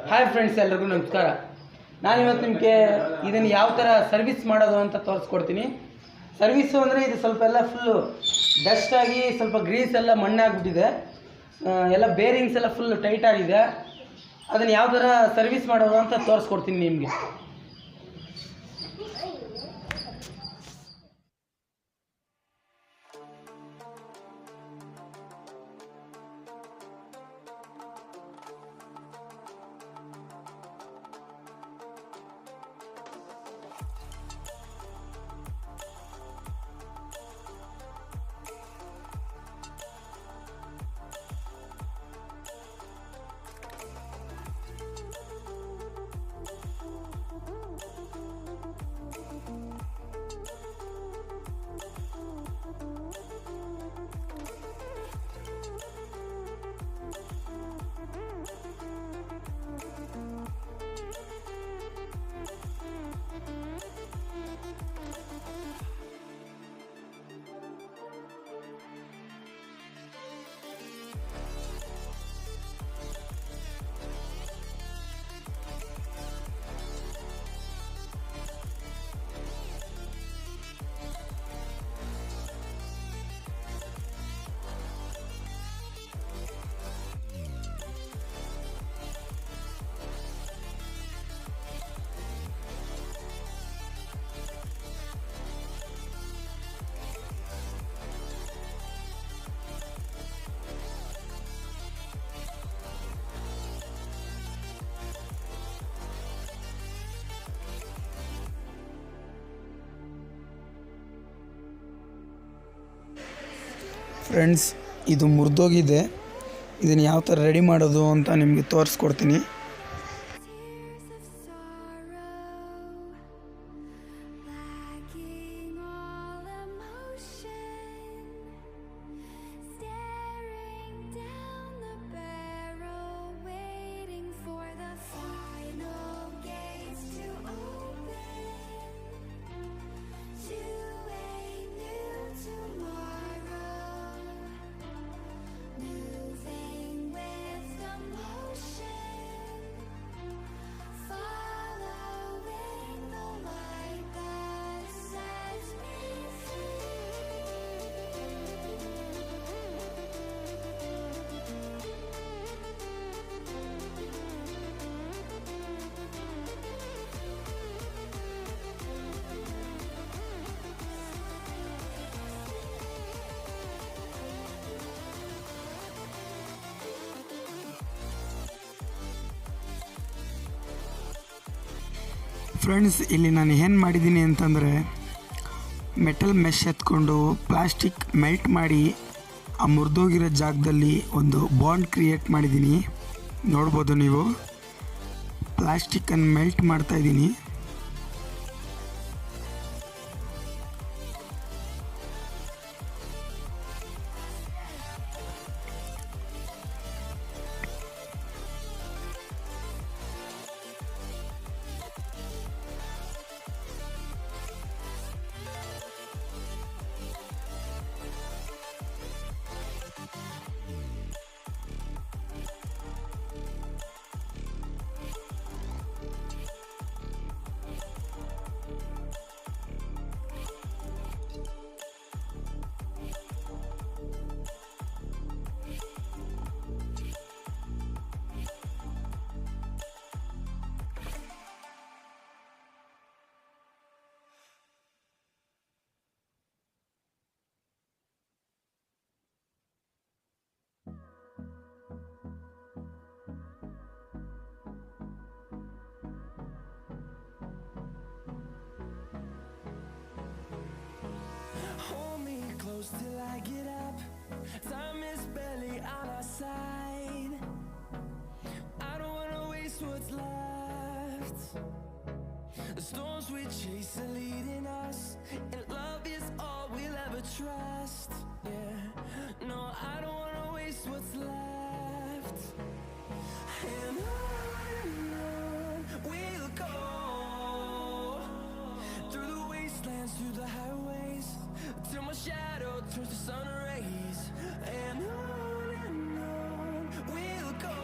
Hi friends, ಎಲ್ಲರಿಗೂ ನಮಸ್ಕಾರ. ನಾನಿವತ್ತು ನಿಮಗೆ ಇದನ್ನು ಯಾವ ಥರ ಸರ್ವಿಸ್ ಮಾಡೋದು ಅಂತ ತೋರಿಸ್ಕೊಡ್ತೀನಿ. ಸರ್ವಿಸು ಅಂದರೆ ಇದು ಸ್ವಲ್ಪ ಎಲ್ಲ ಫುಲ್ಲು ಡಸ್ಟಾಗಿ ಸ್ವಲ್ಪ ಗ್ರೀಸ್ ಎಲ್ಲ ಮಣ್ಣಾಗ್ಬಿಟ್ಟಿದೆ, ಎಲ್ಲ ಬೇರಿಂಗ್ಸ್ ಎಲ್ಲ ಫುಲ್ ಟೈಟ್ ಆಗಿದೆ. ಅದನ್ನು ಯಾವ ಥರ ಸರ್ವಿಸ್ ಮಾಡೋದು ಅಂತ ತೋರಿಸ್ಕೊಡ್ತೀನಿ ನಿಮಗೆ. ಫ್ರೆಂಡ್ಸ್, ಇದು ಮುರಿದೋಗಿದೆ. ಇದನ್ನು ಯಾವ ಥರ ರೆಡಿ ಮಾಡೋದು ಅಂತ ನಿಮಗೆ ತೋರಿಸ್ಕೊಡ್ತೀನಿ. ಫ್ರೆಂಡ್ಸ್, ಇಲ್ಲಿ ನಾನು ಏನು ಮಾಡಿದ್ದೀನಿ ಅಂತಂದರೆ, ಮೆಟಲ್ ಮೆಶ್ ಎತ್ಕೊಂಡು ಪ್ಲಾಸ್ಟಿಕ್ ಮೆಲ್ಟ್ ಮಾಡಿ ಆ ಮುರಿದೋಗಿರೋ ಜಾಗದಲ್ಲಿ ಒಂದು ಬಾಂಡ್ ಕ್ರಿಯೇಟ್ ಮಾಡಿದ್ದೀನಿ. ನೋಡ್ಬೋದು ನೀವು, ಪ್ಲಾಸ್ಟಿಕ್ಕನ್ನು ಮೆಲ್ಟ್ ಮಾಡ್ತಾಯಿದ್ದೀನಿ. Till I get up, time is barely on our side. I don't wanna waste what's left. The storms we chase are leading us, and love is all we'll ever trust. Yeah, no, I don't wanna waste what's left. And on we'll go, through the wastelands, through the highways, till my shadow turns to sun rays. And on we'll go,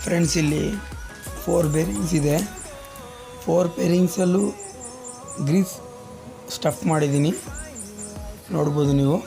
friends ಇಲ್ಲಿ 4 bearings ಇದೆ. 4 ಬೇರಿಂಗ್ಸಲ್ಲೂ Greece stuff ಮಾಡಿದ್ದೀನಿ, ನೋಡ್ಬೋದು ನೀವು.